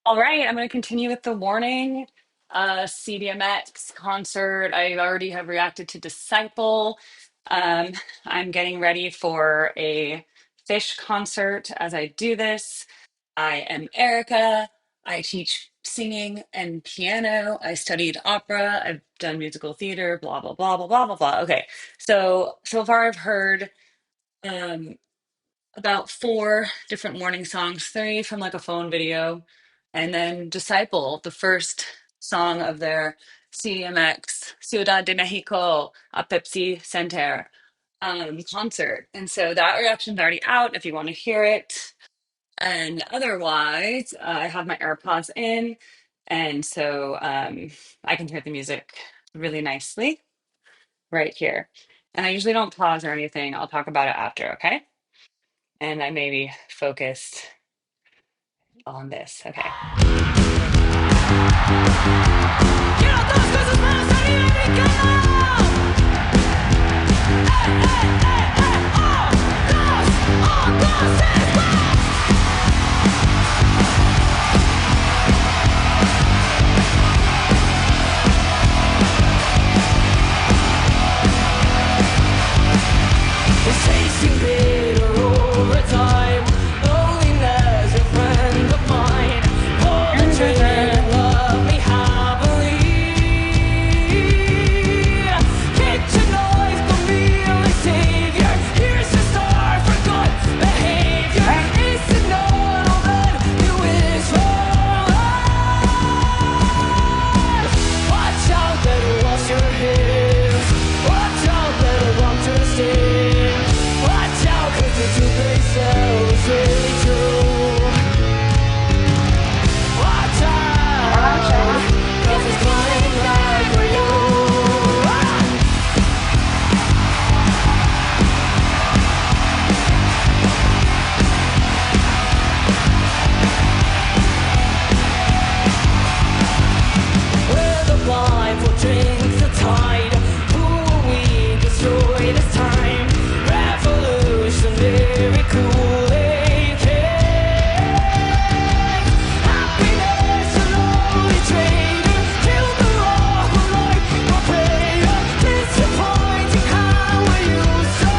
All right, I'm going to continue with the warning. CDMX concert. I already have reacted to Disciple. Um, I'm getting ready for a Fish concert as I do this. I am Erica. I teach singing and piano. I studied opera. I've done musical theater, blah, blah, blah, blah, blah, blah, blah. Okay, so far I've heard. Um, about four different morning songs, three from like a phone video, and then Disciple, the first song of their CDMX Ciudad de Mexico a Pepsi Center concert. And so that reaction's already out if you want to hear it. And otherwise, I have my AirPods in, and so I can hear the music really nicely right here. And I usually don't pause or anything. I'll talk about it after, okay? And I may be focused on this. Okay. Quiero todas cosas malas arriba de mi cama. Oh, dos, it's chasing bitter over time. Loneliness, a friend of mine. Pull the trigger, love me happily. Kitchen knife, the meal is savior. Here's the star for good behavior. It's an all that you wish for life. Watch out, better wash your hands. Watch out, better walk to the stand. Watch out, cause the truth they sell is really true. Watch out, cause it's coming back for you. Where the blind will drink the tide. Who will we destroy this time? Revolutionary Kool-Aid cake. Happiness, a lonely traitor. Kill the raw who like your prayer. Disappointing how we used to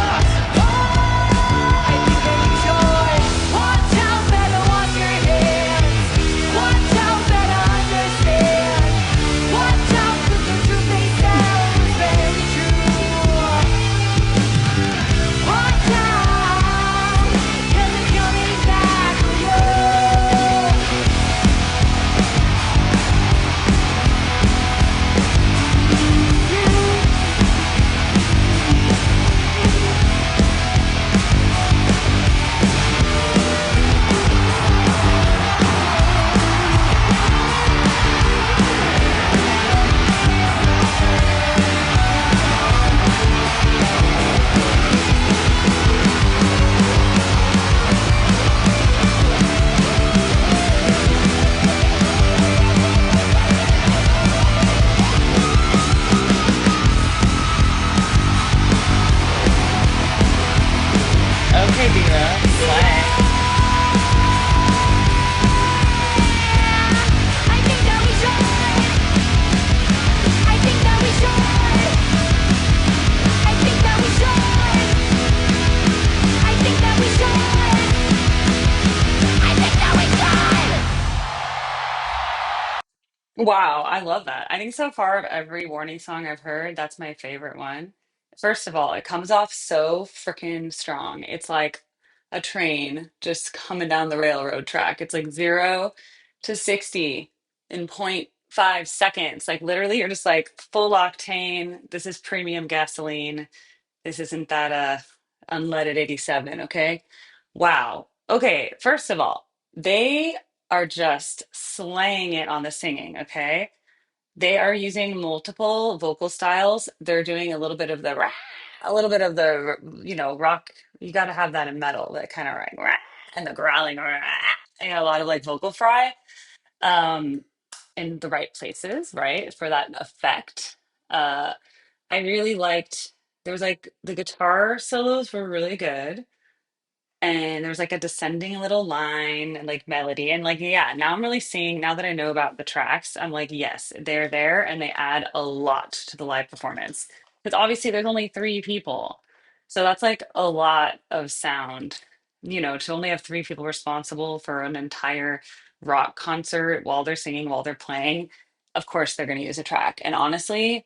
fight. Enjoy. Watch out, better wash your hands. Watch out, better understand. Watch out, 'cause the truth they tell is very true. Watch out, 'cause it's coming back for you. Okay, Vera, slay. I think that we should. I think that we should. I think that we should. I think that we should. I think that we should. Wow, I love that. I think so far of every warning song I've heard, that's my favorite one. First of all, it comes off so freaking strong. It's like a train just coming down the railroad track. It's like 0 to 60 in point 0.5 seconds. Like literally, you're just like full octane. This is premium gasoline. This isn't that unleaded 87, okay? Wow. Okay, first of all, they are just slaying it on the singing, okay? They are using multiple vocal styles. They're doing a little bit of the a little bit of the rock. You got to have that in metal, that kind of and the growling and a lot of like vocal fry in the right places, right, for that effect. Uh, I really liked. There was like the guitar solos were really good. and there's like a descending little line and like melody and like yeah, now I'm really seeing, now that I know about the tracks, I'm like yes, they're there and they add a lot to the live performance because obviously there's only three people, so that's like a lot of sound, to only have three people responsible for an entire rock concert while they're singing, while they're playing. Of course they're going to use a track, and honestly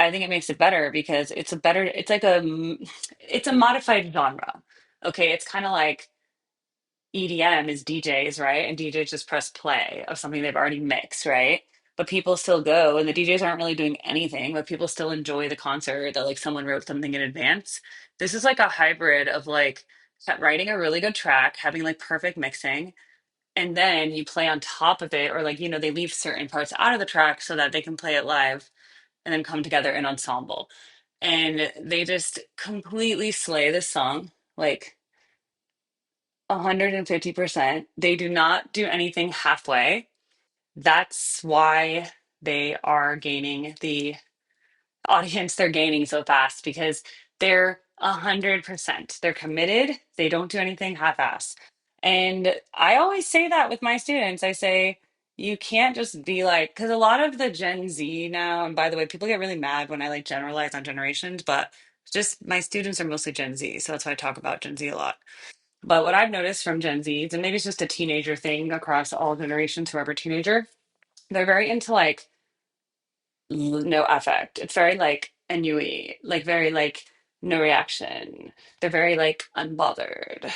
I think it makes it better because it's like it's a modified genre. Okay, it's kind of like EDM is DJs, right? And DJs just press play of something they've already mixed, right? But people still go, and the DJs aren't really doing anything, but people still enjoy the concert that like someone wrote something in advance. This is like a hybrid of like writing a really good track, having like perfect mixing, and then you play on top of it, or like, they leave certain parts out of the track so that they can play it live and then come together in ensemble. And they just completely slay this song, like 150%. They do not do anything halfway. That's why they are gaining the audience they're gaining so fast because they're 100%. They're committed. They don't do anything half-ass. And I always say that with my students. I say, you can't just be like, because a lot of the Gen Z now, and by the way, people get really mad when I like generalize on generations, but just my students are mostly Gen Z. So that's why I talk about Gen Z a lot. But what I've noticed from Gen Zs, and maybe it's just a teenager thing across all generations, whoever teenager, they're very into like no affect. It's very like ennui, like very like no reaction. They're very like unbothered.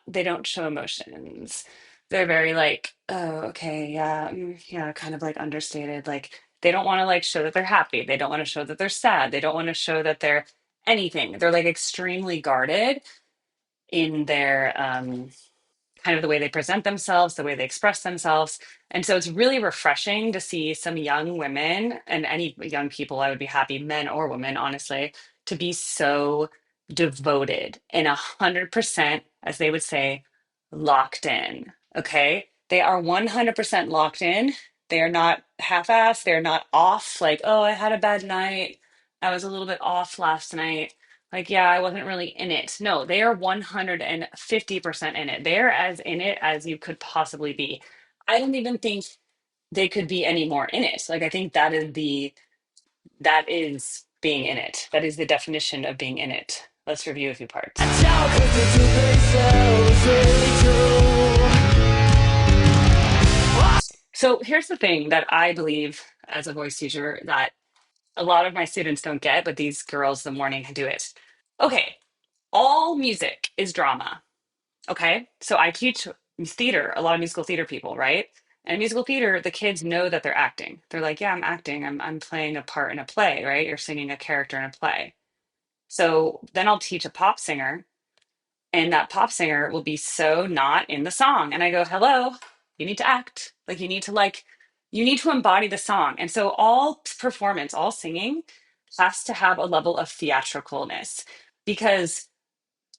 They don't show emotions. They're very like, oh, okay, yeah, yeah, kind of like understated. Like they don't want to like show that they're happy. They don't want to show that they're sad. They don't want to show that they're anything. They're like extremely guarded in their kind of the way they present themselves, the way they express themselves. And so it's really refreshing to see some young women and any young people, I would be happy, men or women, honestly, to be so devoted and 100%, as they would say, locked in. Okay. They are 100% locked in. They are not half assed. They're not off, like, oh, I had a bad night. I was a little bit off last night. Like, yeah, I wasn't really in it. No, they are 150% in it. They're as in it as you could possibly be. I don't even think they could be any more in it. Like, I think that is being in it. That is the definition of being in it. Let's review a few parts. So here's the thing that I believe as a voice teacher that a lot of my students don't get, but these girls the morning do it. Okay, all music is drama. Okay. So I teach theater, a lot of musical theater people, right? And musical theater, the kids know that they're acting. They're like, yeah, I'm acting. I'm playing a part in a play, right? You're singing a character in a play. So then I'll teach a pop singer, and that pop singer will be so not in the song. And I go, hello, you need to act. Like you need to embody the song. And so all performance, all singing has to have a level of theatricalness because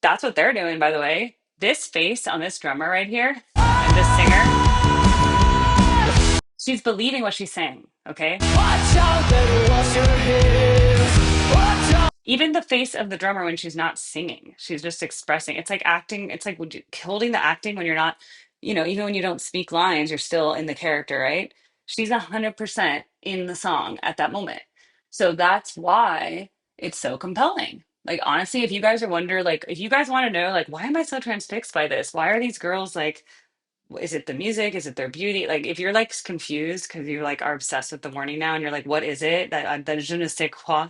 that's what they're doing, by the way. This face on this drummer right here and this singer, she's believing what she's saying, okay? Watch out, better wash your hands. Watch out. Even the face of the drummer when she's not singing, she's just expressing. It's like acting, it's like holding the acting when you're not, even when you don't speak lines, you're still in the character, right? She's 100% in the song at that moment. So that's why it's so compelling. Like, honestly, if you guys are wonder, like, if you guys want to know, like, why am I so transfixed by this? Why are these girls like, is it the music? Is it their beauty? Like, if you're like confused because you like are obsessed with the morning now and you're like, what is it that je ne sais quoi,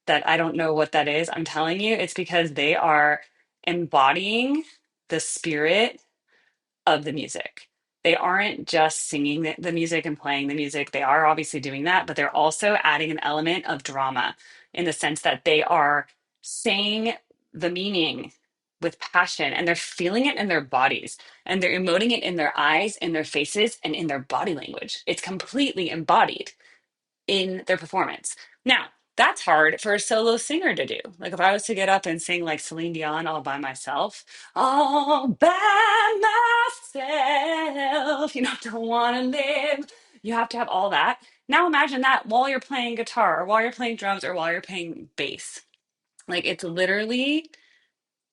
that I don't know what that is? I'm telling you, it's because they are embodying the spirit of the music. They aren't just singing the music and playing the music. They are obviously doing that, but they're also adding an element of drama in the sense that they are saying the meaning with passion and they're feeling it in their bodies and they're emoting it in their eyes, in their faces, and in their body language. It's completely embodied in their performance. Now, that's hard for a solo singer to do. Like if I was to get up and sing like Celine Dion all by myself, don't want to live. You have to have all that. Now imagine that while you're playing guitar or while you're playing drums or while you're playing bass. Like it's literally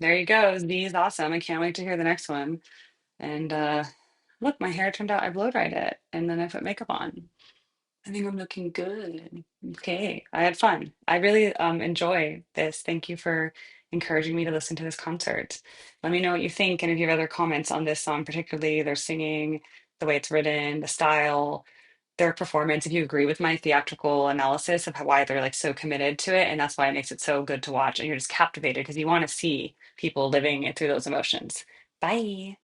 There you go. Z is awesome. I can't wait to hear the next one. And look, my hair turned out, I blow dried it and then I put makeup on. I think I'm looking good. Okay, I had fun. I really enjoy this. Thank you for encouraging me to listen to this concert. Let me know what you think and if you have other comments on this song, particularly their singing, the way it's written, the style, their performance. If you agree with my theatrical analysis of why they're like so committed to it, and that's why it makes it so good to watch, and you're just captivated because you want to see people living it through those emotions. Bye.